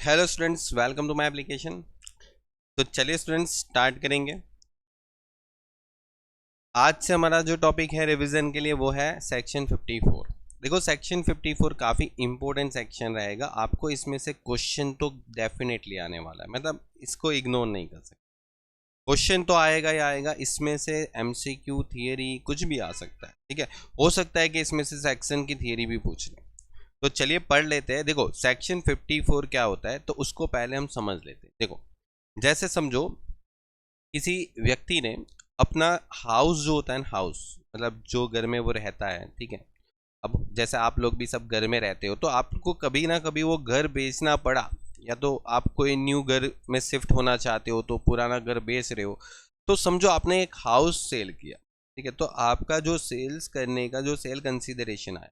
Hello students, welcome to my application. तो चलिए students start करेंगे। आज से हमारा जो टॉपिक है रिवीजन के लिए वो है सेक्शन 54। देखो सेक्शन 54 काफ़ी इंपॉर्टेंट सेक्शन रहेगा। आपको इसमें से क्वेश्चन तो डेफिनेटली आने वाला है, मतलब इसको इग्नोर नहीं कर सकते। क्वेश्चन तो आएगा ही आएगा। इसमें से एमसीक्यू थियरी कुछ भी आ सकता है, ठीक है। हो सकता है कि इसमें से सेक्शन की थियरी भी पूछ लें। तो चलिए पढ़ लेते हैं। देखो सेक्शन 54 क्या होता है तो उसको पहले हम समझ लेते हैं। देखो जैसे समझो किसी व्यक्ति ने अपना हाउस जो होता है ना, हाउस मतलब जो घर में वो रहता है, ठीक है। अब जैसे आप लोग भी सब घर में रहते हो तो आपको कभी ना कभी वो घर बेचना पड़ा, या तो आप कोई न्यू घर में शिफ्ट होना चाहते हो तो पुराना घर बेच रहे हो। तो समझो आपने एक हाउस सेल किया, ठीक है। तो आपका जो सेल्स करने का जो सेल कंसीडरेशन आया,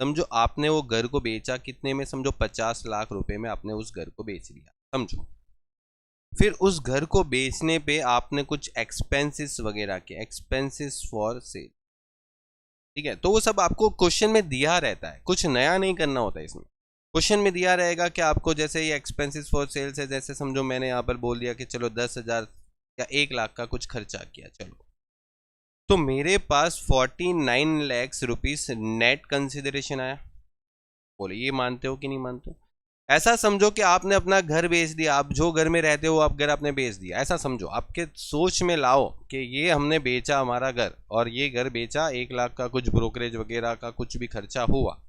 समझो आपने वो घर को बेचा कितने में, समझो 50 लाख रुपए में आपने उस घर को बेच दिया, समझो। फिर उस घर को बेचने पे आपने कुछ एक्सपेंसेस वगैरह किए, एक्सपेंसेस फॉर सेल, ठीक है। तो वो सब आपको क्वेश्चन में दिया रहता है, कुछ नया नहीं करना होता है इसमें। क्वेश्चन में दिया रहेगा कि आपको जैसे ये एक्सपेंसेस फॉर सेल्स है, जैसे समझो मैंने यहाँ पर बोल दिया कि चलो 10,000 या 1 लाख का कुछ खर्चा किया, चलो। तो मेरे पास 49 लाख रुपीस नेट कंसिडरेशन आया। बोले ये मानते हो कि नहीं मानते हो? ऐसा समझो कि आपने अपना घर बेच दिया, आप जो घर में रहते हो आप घर आपने बेच दिया, ऐसा समझो। आपके सोच में लाओ कि ये हमने बेचा हमारा घर, और ये घर बेचा 1 लाख का, कुछ ब्रोकरेज वगैरह का कुछ भी खर्चा हुआ,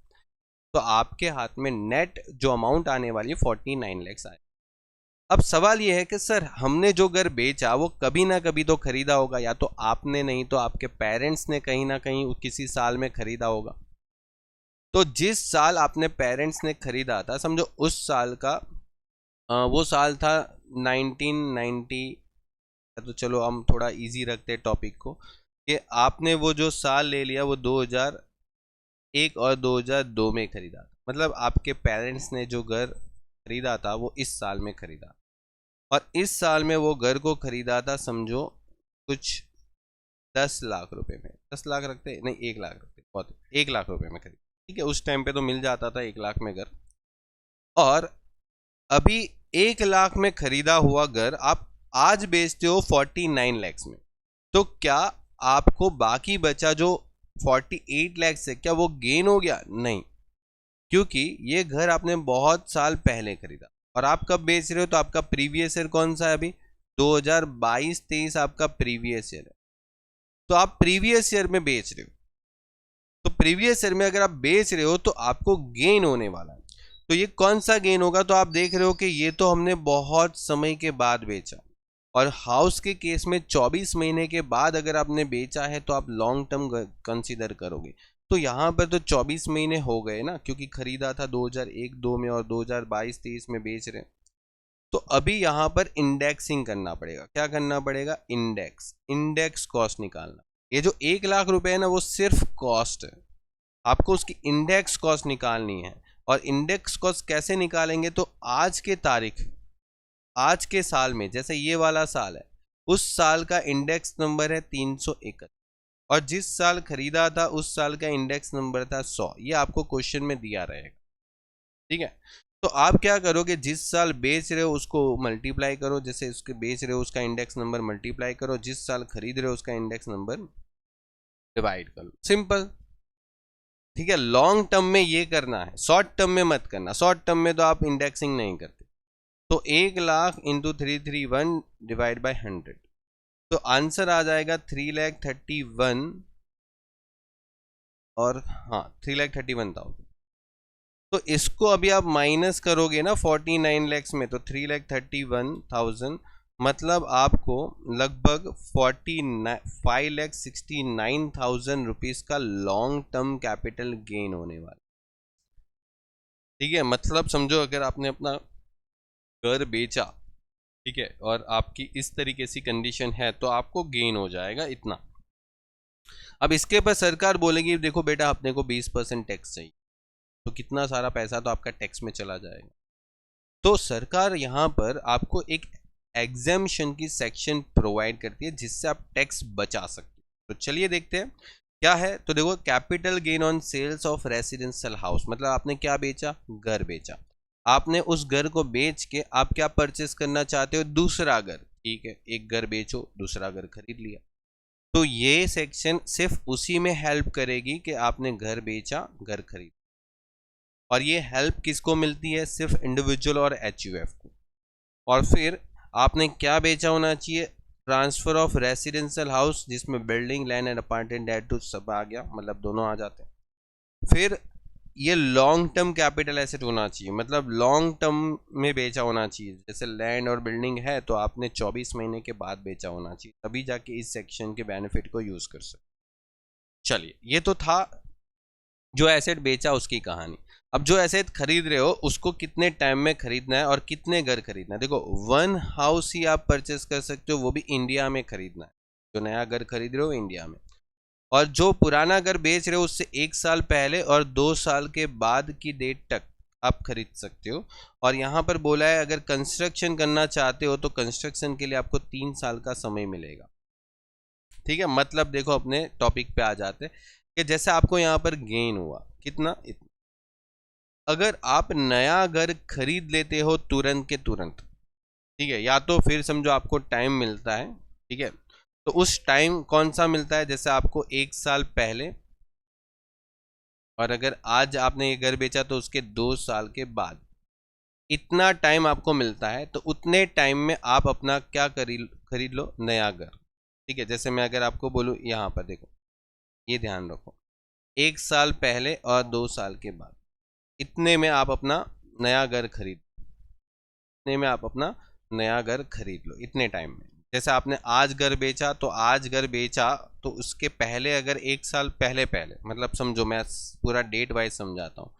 तो आपके हाथ में नेट जो अमाउंट आने वाली है 49 लैक्स आए। अब सवाल ये है कि सर हमने जो घर बेचा वो कभी ना कभी तो खरीदा होगा, या तो आपने नहीं तो आपके पेरेंट्स ने कहीं ना कहीं किसी साल में खरीदा होगा। तो जिस साल आपने पेरेंट्स ने खरीदा था, समझो उस साल का वो साल था 1990। तो चलो हम थोड़ा इजी रखते हैं टॉपिक को, कि आपने वो जो साल ले लिया वो 2001 और 2002 में खरीदा, मतलब आपके पेरेंट्स ने जो घर खरीदा था वो इस साल में खरीदा। और इस साल में वो घर को खरीदा था समझो कुछ 10 लाख रुपए में। 10 लाख रखते नहीं, 1 लाख रखते, बहुत 1 लाख रुपए में खरीदा, ठीक है। उस टाइम पे तो मिल जाता था 1 लाख में घर। और अभी 1 लाख में खरीदा हुआ घर आप आज बेचते हो 49 लैक्स में। तो क्या आपको बाकी बचा जो 48 लैक्स है, क्या वो गेन हो गया? नहीं, क्योंकि ये घर आपने बहुत साल पहले खरीदा। और आप कब बेच रहे हो? तो आपका प्रीवियस ईयर कौन सा है अभी? 2022-23 आपका प्रीवियस ईयर है। तो आप प्रीवियस ईयर में बेच रहे हो, तो प्रीवियस ईयर में अगर आप बेच रहे हो तो आपको गेन होने वाला है। तो ये कौन सा गेन होगा? तो आप देख रहे हो कि ये तो हमने बहुत समय के बाद बेचा, और हाउस के केस में 24 महीने के बाद अगर आपने बेचा है तो आप लॉन्ग टर्म कंसीडर करोगे। तो यहाँ पर तो 24 महीने हो गए ना, क्योंकि खरीदा था 2001-2 में और 2022-23 में बेच रहे हैं। तो अभी यहाँ पर इंडेक्सिंग करना पड़ेगा। क्या करना पड़ेगा? इंडेक्स, इंडेक्स कॉस्ट निकालना। ये जो 1 लाख रुपए है ना वो सिर्फ कॉस्ट है, आपको उसकी इंडेक्स कॉस्ट निकालनी है। और इंडेक्स कॉस्ट कैसे निकालेंगे? तो आज के तारीख, आज के साल में, जैसे ये वाला साल है, उस साल का इंडेक्स नंबर है 371, और जिस साल खरीदा था उस साल का इंडेक्स नंबर था 100। ये आपको क्वेश्चन में दिया रहेगा, ठीक है। तो आप क्या करोगे? जिस साल बेच रहे हो उसको मल्टीप्लाई करो, जैसे उसके बेच रहे हो उसका इंडेक्स नंबर मल्टीप्लाई करो, जिस साल खरीद रहे हो उसका इंडेक्स नंबर डिवाइड कर लो, सिंपल, ठीक है। लॉन्ग टर्म में ये करना है, शॉर्ट टर्म में मत करना। शॉर्ट टर्म में तो आप इंडेक्सिंग नहीं करते। तो 1 लाख इंटू 331 डिवाइड बाई 100, तो आंसर आ जाएगा 3,31,000, और हाँ 3,31,000। तो इसको अभी आप माइनस करोगे ना 49 लैक्स में, तो 3,31,000 मतलब आपको लगभग 5,69,000 रुपीज का लॉन्ग टर्म कैपिटल गेन होने वाला, ठीक है। मतलब समझो अगर आपने अपना घर बेचा, ठीक है, और आपकी इस तरीके से कंडीशन है तो आपको गेन हो जाएगा इतना। अब इसके ऊपर सरकार बोलेगी देखो बेटा अपने को 20% टैक्स चाहिए, तो कितना सारा पैसा तो आपका टैक्स में चला जाएगा। तो सरकार यहाँ पर आपको एक एग्जेम्पशन की सेक्शन प्रोवाइड करती है जिससे आप टैक्स बचा सकते हो। तो चलिए देखते हैं क्या है, तो देखो capital gain on sales of residential house, मतलब आपने क्या बेचा, घर बेचा। आपने उस घर को बेच के आप क्या परचेस करना चाहते हो, दूसरा घर। ठीक है, एक घर बेचो, दूसरा घर खरीद लिया। तो ये सेक्शन सिर्फ उसी में हेल्प करेगी कि आपने घर बेचा, घर खरीद। और ये हेल्प किसको मिलती है, सिर्फ इंडिविजुअल और एचयूएफ को। और फिर आपने क्या बेचा होना चाहिए, ट्रांसफर ऑफ रेसिडेंशियल हाउस, जिसमें building, land and apartment date to सब आ गया, मतलब दोनों आ जाते हैं। फिर ये लॉन्ग टर्म कैपिटल एसेट होना चाहिए, मतलब लॉन्ग टर्म में बेचा होना चाहिए। जैसे लैंड और बिल्डिंग है तो आपने 24 महीने के बाद बेचा होना चाहिए, तभी जाके इस सेक्शन के बेनिफिट को यूज कर सकते। चलिए, ये तो था जो एसेट बेचा उसकी कहानी। अब जो एसेट खरीद रहे हो उसको कितने टाइम में खरीदना है और कितने घर खरीदना है। देखो, वन हाउस ही आप परचेस कर सकते हो, वो भी इंडिया में खरीदना है। जो नया घर खरीद रहे हो इंडिया में, और जो पुराना घर बेच रहे हो उससे 1 साल पहले और 2 साल के बाद की डेट तक आप खरीद सकते हो। और यहाँ पर बोला है अगर कंस्ट्रक्शन करना चाहते हो तो कंस्ट्रक्शन के लिए आपको 3 साल का समय मिलेगा। ठीक है, मतलब देखो अपने टॉपिक पे आ जाते हैं कि जैसे आपको यहाँ पर गेन हुआ कितना, इतना। अगर आप नया घर खरीद लेते हो तुरंत के तुरंत, ठीक है, या तो फिर समझो आपको टाइम मिलता है, ठीक है, तो उस टाइम कौन सा मिलता है, जैसे आपको 1 साल पहले, और अगर आज आपने ये घर बेचा तो उसके 2 साल के बाद, इतना टाइम आपको मिलता है। तो उतने टाइम में आप अपना क्या खरीद लो, नया घर। ठीक है, जैसे मैं अगर आपको बोलूँ, यहाँ पर देखो, ये ध्यान रखो, 1 साल पहले और 2 साल के बाद, इतने में आप अपना नया घर खरीद, इतने में आप अपना नया घर खरीद लो, इतने टाइम में। जैसे आपने आज घर बेचा तो आज घर बेचा तो उसके पहले अगर 1 साल पहले पहले, मतलब समझो मैं पूरा डेट वाइज समझाता हूँ।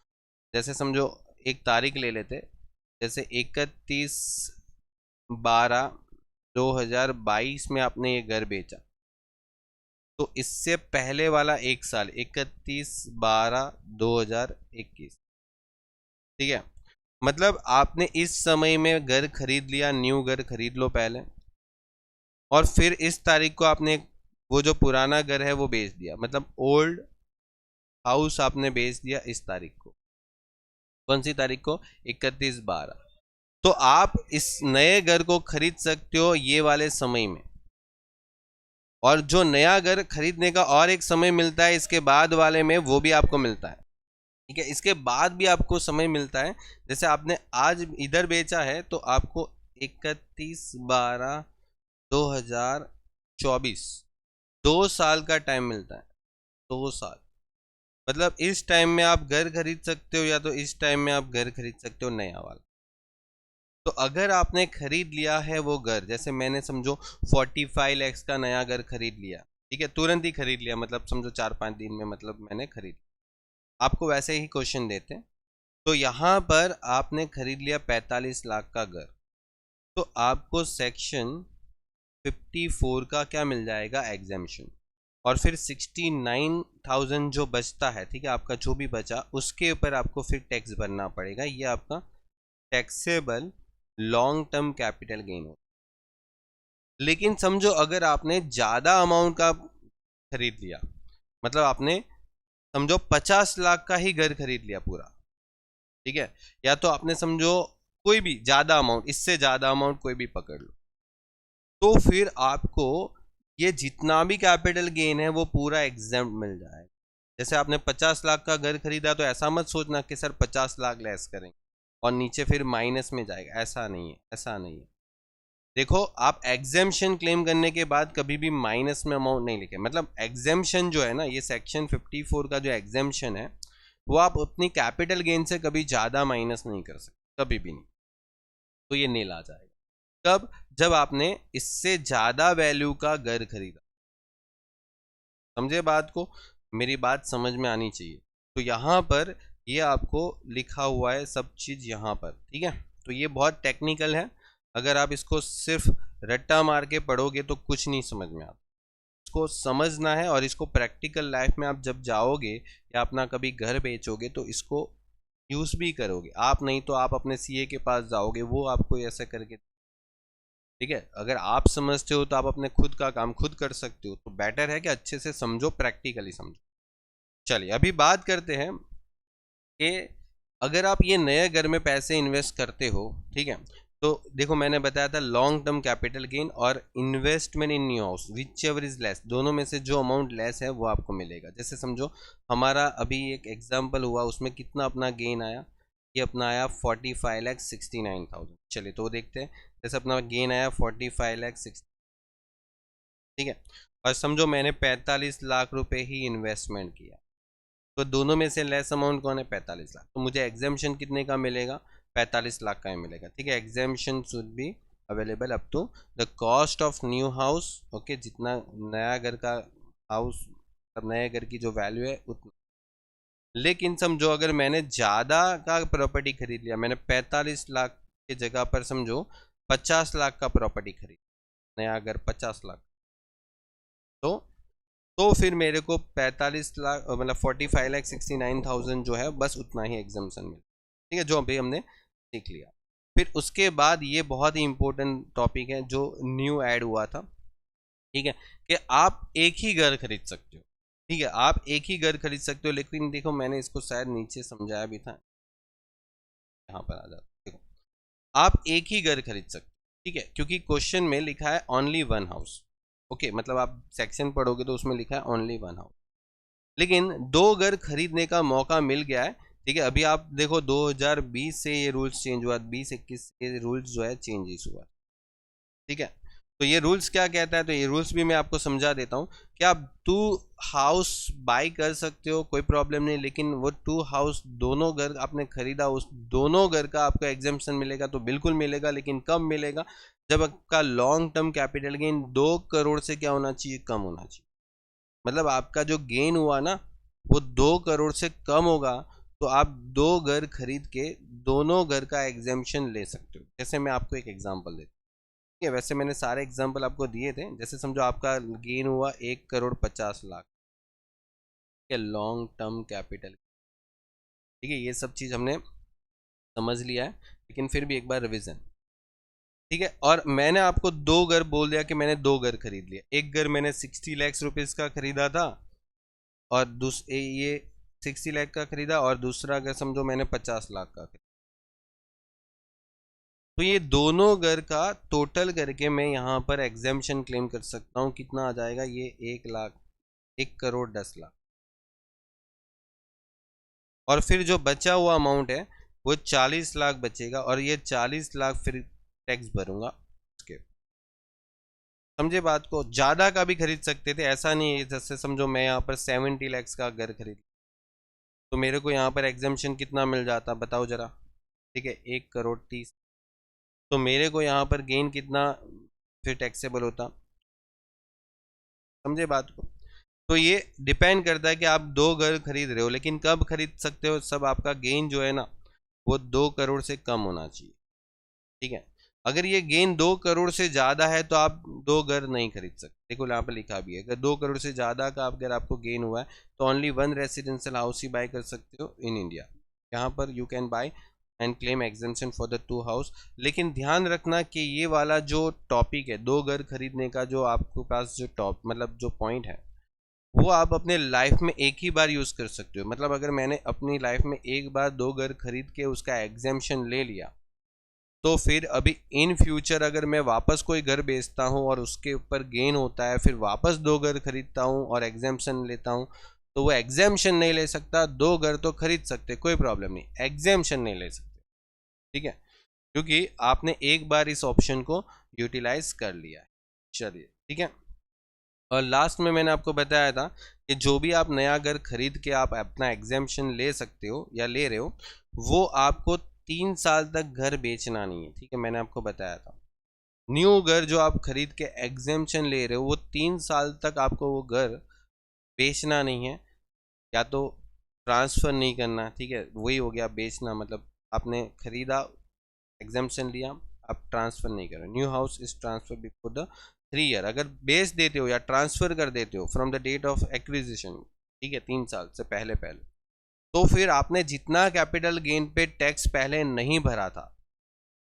जैसे समझो एक तारीख ले लेते, जैसे 31/12/2022 में आपने ये घर बेचा, तो इससे पहले वाला 1 साल 31/12/2021। ठीक है, मतलब आपने इस समय में घर खरीद लिया, न्यू घर खरीद लो पहले, और फिर इस तारीख को आपने वो जो पुराना घर है वो बेच दिया, मतलब ओल्ड हाउस आपने बेच दिया इस तारीख को। कौन सी तारीख को, 31/12। तो आप इस नए घर को खरीद सकते हो ये वाले समय में, और जो नया घर खरीदने का और एक समय मिलता है इसके बाद वाले में, वो भी आपको मिलता है। ठीक है, इसके बाद भी आपको समय मिलता है। जैसे आपने आज इधर बेचा है तो आपको 31/12/2024 2 साल का टाइम मिलता है। 2 साल, मतलब इस टाइम में आप घर खरीद सकते हो या तो इस टाइम में आप घर खरीद सकते हो नया वाला। तो अगर आपने खरीद लिया है वो घर, जैसे मैंने समझो 45 लैक्स का नया घर खरीद लिया, ठीक है, तुरंत ही खरीद लिया, मतलब समझो 4-5 दिन में, मतलब मैंने खरीद, आपको वैसे ही क्वेश्चन देते हैं। तो यहाँ पर आपने खरीद लिया 45 लाख का घर, तो आपको सेक्शन 54 का क्या मिल जाएगा, एग्जेम्पशन। और फिर 69,000 जो बचता है, ठीक है, आपका जो भी बचा उसके ऊपर आपको फिर टैक्स भरना पड़ेगा। ये आपका taxable long term capital gain हो। लेकिन समझो अगर आपने ज़्यादा अमाउंट का खरीद लिया, मतलब आपने समझो 50 लाख का ही घर खरीद लिया पूरा, ठीक है, या तो आपने समझो कोई भी ज़्यादा अमाउंट, इससे ज़्यादा अमाउंट कोई भी पकड़ लो, तो फिर आपको ये जितना भी कैपिटल गेन है वो पूरा एग्जेम्प्ट मिल जाएगा। जैसे आपने 50 लाख का घर खरीदा तो ऐसा मत सोचना कि सर 50 लाख लेस करेंगे और नीचे फिर माइनस में जाएगा, ऐसा नहीं है, ऐसा नहीं है। देखो, आप एग्जेम्पशन क्लेम करने के बाद कभी भी माइनस में अमाउंट नहीं लिखे, मतलब एग्जेम्पशन जो है ना, ये सेक्शन 54 का जो एग्जेम्पशन है वो आप अपनी कैपिटल गेन से कभी ज़्यादा माइनस नहीं कर सकते, कभी भी नहीं। तो ये नील आ जाएगा कब, जब आपने इससे ज़्यादा वैल्यू का घर खरीदा। समझे बात को, मेरी बात समझ में आनी चाहिए। तो यहाँ पर ये आपको लिखा हुआ है सब चीज़ यहाँ पर, ठीक है। तो ये बहुत टेक्निकल है, अगर आप इसको सिर्फ रट्टा मार के पढ़ोगे तो कुछ नहीं समझ में आता। इसको समझना है और इसको प्रैक्टिकल लाइफ में आप जब जाओगे या अपना कभी घर बेचोगे तो इसको यूज़ भी करोगे आप, नहीं तो आप अपने सीए के पास जाओगे, वो आपको ऐसे करके ठीक है, अगर आप समझते हो तो आप अपने खुद का काम खुद कर सकते हो, तो बेटर है कि अच्छे से समझो, प्रैक्टिकली समझो। चलिए अभी बात करते हैं कि अगर आप ये नए घर में पैसे इन्वेस्ट करते हो, ठीक है, तो देखो मैंने बताया था लॉन्ग टर्म कैपिटल गेन और investment in new house which ever is less, दोनों में से जो अमाउंट लेस है वो आपको मिलेगा। जैसे समझो हमारा अभी एक एग्जांपल हुआ, उसमें कितना अपना गेन आया, ये अपना आया 45,69,000। चलिए तो देखते हैं, जैसे अपना गेन आया 45,60,000, ठीक है, और समझो मैंने 45 लाख रुपए ही इन्वेस्टमेंट किया, तो दोनों में से लेस अमाउंट कौन है, 45 लाख, तो मुझे एग्जाम्शन कितने का मिलेगा, 45 लाख का ही मिलेगा। ठीक है, exemption should be available up to the cost of new house, okay, जितना नया घर का हाउस, अब नए घर की जो वैल्यू है उतना। लेकिन समझो अगर मैंने ज़्यादा का प्रॉपर्टी खरीद लिया, मैंने 45 लाख की जगह पर समझो 50 लाख का प्रॉपर्टी खरीद, नया घर 50 लाख, तो फिर मेरे को 45 लाख मतलब 45,69,000 जो है बस उतना ही एग्जाम्शन मिला। ठीक है, जो अभी हमने सीख लिया। फिर उसके बाद ये बहुत ही इंपॉर्टेंट टॉपिक है जो न्यू ऐड हुआ था, ठीक है, कि आप एक ही घर खरीद सकते हो। ठीक है, आप एक ही घर खरीद सकते हो, लेकिन देखो मैंने इसको शायद नीचे समझाया भी था, यहाँ पर आ जाता, देखो आप एक ही घर खरीद सकते हो, ठीक है, क्योंकि क्वेश्चन में लिखा है ओनली वन हाउस, ओके, मतलब आप सेक्शन पढ़ोगे तो उसमें लिखा है ओनली वन हाउस, लेकिन दो घर खरीदने का मौका मिल गया है। ठीक है, अभी आप देखो 2020 से ये रूल्स चेंज हुआ, 20-21 ये रूल्स जो है चेंजेस हुआ। ठीक है, तो ये रूल्स क्या कहता है, तो ये रूल्स भी मैं आपको समझा देता हूँ कि आप टू हाउस बाई कर सकते हो, कोई प्रॉब्लम नहीं, लेकिन वो टू हाउस दोनों घर आपने खरीदा, उस दोनों घर का आपको एग्जाम्पशन मिलेगा, तो बिल्कुल मिलेगा, लेकिन कब मिलेगा, जब आपका long term capital gain 2 crore से क्या होना चाहिए, कम होना चाहिए। मतलब आपका जो गेन हुआ ना वो 2 करोड़ से कम होगा, तो आप दो घर खरीद के दोनों घर का एग्जाम्पशन ले सकते हो। जैसे मैं आपको एक एग्जांपल देता हूँ, ठीक है, वैसे मैंने सारे एग्जांपल आपको दिए थे। जैसे समझो आपका गेन हुआ 1,50,00,000, ठीक है, लॉन्ग टर्म कैपिटल, ठीक है, ये सब चीज़ हमने समझ लिया है, लेकिन फिर भी एक बार रिविजन। ठीक है, और मैंने आपको दो घर बोल दिया कि मैंने दो घर खरीद लिया, एक घर मैंने 60 लाख रुपीज़ का खरीदा था, और ये 60 लाख का खरीदा, और दूसरा अगर समझो मैंने 50 लाख का खरीदा, तो ये दोनों घर का टोटल करके मैं यहाँ पर एग्जाम्पशन क्लेम कर सकता हूँ, कितना आ जाएगा, ये 1 लाख, 1,10,00,000, और फिर जो बचा हुआ अमाउंट है वो 40 लाख बचेगा, और ये 40 लाख फिर टैक्स भरूंगा उसके। समझे बात को, ज़्यादा का भी खरीद सकते थे, ऐसा नहीं है, जैसे समझो मैं यहाँ पर 70 लाख का घर खरीद, तो मेरे को यहाँ पर एग्जाम्पशन कितना मिल जाता, बताओ जरा। ठीक है, 1,30,00,000, तो मेरे को यहाँ पर गेन कितना फिर टैक्सेबल होता। समझे बात को, तो ये डिपेंड करता है कि आप दो घर खरीद रहे हो, लेकिन कब खरीद सकते हो, सब आपका गेन जो है ना वो 2 करोड़ से कम होना चाहिए। ठीक है, अगर ये गेन 2 करोड़ से ज़्यादा है तो आप दो घर नहीं खरीद सकते। देखो यहाँ पर लिखा भी है, अगर 2 करोड़ से ज़्यादा का अगर आपको गेन हुआ है तो ओनली वन रेसिडेंशियल हाउस ही बाय कर सकते हो इन इंडिया। यहाँ पर you can buy and claim exemption for the two house. लेकिन ध्यान रखना कि ये वाला जो टॉपिक है दो घर खरीदने का, जो आपके पास जो मतलब जो पॉइंट है, वो आप अपने लाइफ में एक ही बार यूज़ कर सकते हो। मतलब अगर मैंने अपनी लाइफ में एक बार दो घर खरीद के उसका एग्जेम्पशन ले लिया, तो फिर अभी इन फ्यूचर अगर मैं वापस कोई घर बेचता हूँ और उसके ऊपर गेन होता है, फिर वापस दो घर खरीदता हूँ और एग्जाम्पशन लेता हूँ, तो वो एग्जाम्पशन नहीं ले सकता। दो घर तो खरीद सकते, कोई प्रॉब्लम नहीं, एग्जाम्पशन नहीं ले सकते। ठीक है, क्योंकि आपने एक बार इस ऑप्शन को यूटिलाइज कर लिया है। चलिए ठीक है, और लास्ट में मैंने आपको बताया था कि जो भी आप नया घर खरीद के आप अपना एग्जाम्पशन ले सकते हो या ले रहे हो, वो आपको 3 साल तक घर बेचना नहीं है। ठीक है, मैंने आपको बताया था न्यू घर जो आप खरीद के एग्जाम्पशन ले रहे हो वो 3 साल तक आपको वो घर बेचना नहीं है, या तो ट्रांसफ़र नहीं करना। ठीक है, वही हो गया बेचना, मतलब आपने खरीदा, एग्जाम्पशन लिया, आप ट्रांसफ़र नहीं कर रहे। New house is transfer before the 3 year. अगर बेच देते हो या ट्रांसफ़र कर देते हो from the date of acquisition, ठीक है, 3 साल से पहले पहले, तो फिर आपने जितना कैपिटल गेन पे टैक्स पहले नहीं भरा था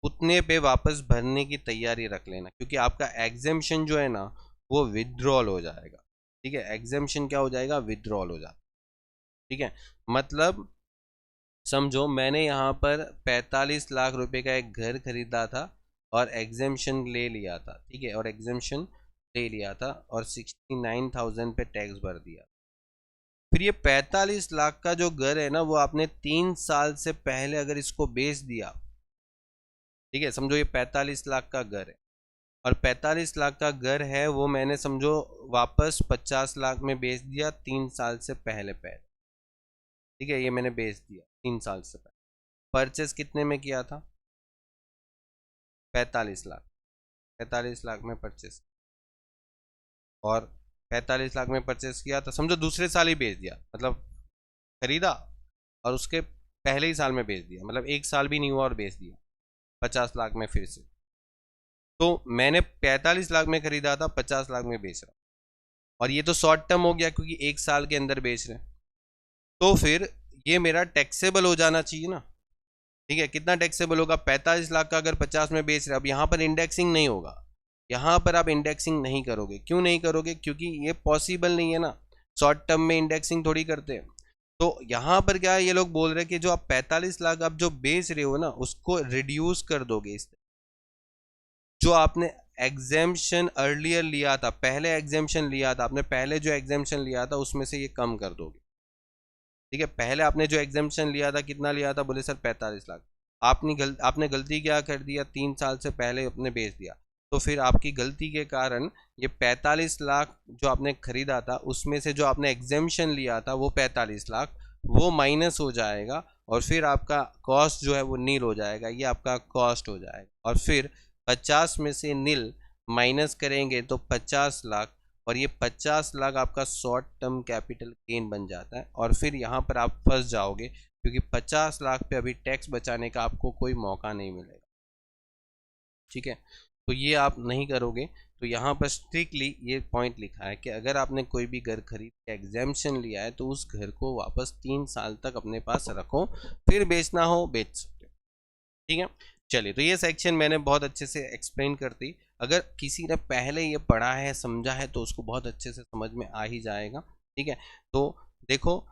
उतने पे वापस भरने की तैयारी रख लेना, क्योंकि आपका एग्जेम्पशन जो है ना वो विथड्रॉल हो जाएगा। ठीक है, एग्जेम्पशन क्या हो जाएगा, विथड्रॉल हो जाएगा। ठीक है, मतलब समझो मैंने यहाँ पर 45 लाख रुपए का एक घर खरीदा था और एग्जेम्पशन ले लिया था। ठीक है, और एग्जेम्पशन ले लिया था और 69,000 पे टैक्स भर दिया। फिर ये 45 लाख का जो घर है ना वो आपने 3 साल से पहले अगर इसको बेच दिया, ठीक है, समझो ये 45 लाख का घर है और 45 लाख का घर है वो मैंने समझो वापस 50 लाख में बेच दिया 3 साल से पहले पहले। ठीक है, ये मैंने बेच दिया 3 साल से पहले। परचेस कितने में किया था, 45 लाख, 45 लाख में परचेस, और 45 लाख में परचेस किया तो समझो दूसरे साल ही बेच दिया, मतलब खरीदा और उसके पहले ही साल में बेच दिया, मतलब 1 साल भी नहीं हुआ और बेच दिया 50 लाख में फिर से। तो मैंने 45 लाख में खरीदा था, 50 लाख में बेच रहा, और ये तो शॉर्ट टर्म हो गया क्योंकि 1 साल के अंदर बेच रहे हैं, तो फिर ये मेरा टैक्सेबल हो जाना चाहिए ना। ठीक है, कितना टैक्सेबल होगा, 45 लाख का अगर 50 में बेच रहे, अब यहाँ पर इंडेक्सिंग नहीं होगा, यहाँ पर आप इंडेक्सिंग नहीं करोगे। क्यों नहीं करोगे, क्योंकि ये पॉसिबल नहीं है ना, शॉर्ट टर्म में इंडेक्सिंग थोड़ी करते हैं। तो यहाँ पर क्या है, ये लोग बोल रहे हैं कि जो आप 45 लाख आप जो बेच रहे हो ना उसको रिड्यूस कर दोगे। इस जो आपने एग्जेम्पशन अर्लियर लिया था, पहले एग्जेम्पशन लिया था आपने, पहले जो एग्जेम्पशन लिया था उसमें से ये कम कर दोगे। ठीक है, पहले आपने जो एग्जेम्पशन लिया था कितना लिया था, बोले सर 45 लाख। आपने गलती क्या कर दिया, 3 साल से पहले आपने बेच दिया, तो फिर आपकी गलती के कारण ये 45 लाख जो आपने खरीदा था उसमें से जो आपने एग्जेम्पशन लिया था वो 45 लाख वो माइनस हो जाएगा, और फिर आपका कॉस्ट जो है वो नील हो जाएगा, ये आपका कॉस्ट हो जाएगा। और फिर 50 में से नील माइनस करेंगे तो 50 लाख, और ये 50 लाख आपका शॉर्ट टर्म कैपिटल गेन बन जाता है, और फिर यहाँ पर आप फंस जाओगे क्योंकि 50 लाख पे अभी टैक्स बचाने का आपको कोई मौका नहीं मिलेगा। ठीक है, तो ये आप नहीं करोगे। तो यहाँ पर स्ट्रिक्टली ये पॉइंट लिखा है कि अगर आपने कोई भी घर खरीद के एग्जेम्पशन लिया है तो उस घर को वापस 3 साल तक अपने पास रखो, फिर बेचना हो बेच सकते हो। ठीक है, चलिए, तो ये सेक्शन मैंने बहुत अच्छे से एक्सप्लेन कर दी। अगर किसी ने पहले ये पढ़ा है समझा है तो उसको बहुत अच्छे से समझ में आ ही जाएगा। ठीक है, तो देखो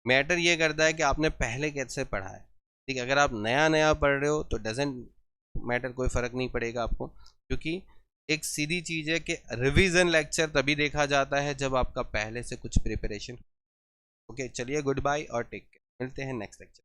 मैटर ये करता है कि आपने पहले कैसे पढ़ा है। ठीक है, अगर आप नया नया पढ़ रहे हो तो डजेंट मैटर, कोई फ़र्क नहीं पड़ेगा आपको, क्योंकि एक सीधी चीज़ है कि रिवीजन लेक्चर तभी देखा जाता है जब आपका पहले से कुछ प्रिपरेशन। ओके, चलिए, गुड बाय और टेक केयर, मिलते हैं नेक्स्ट लेक्चर।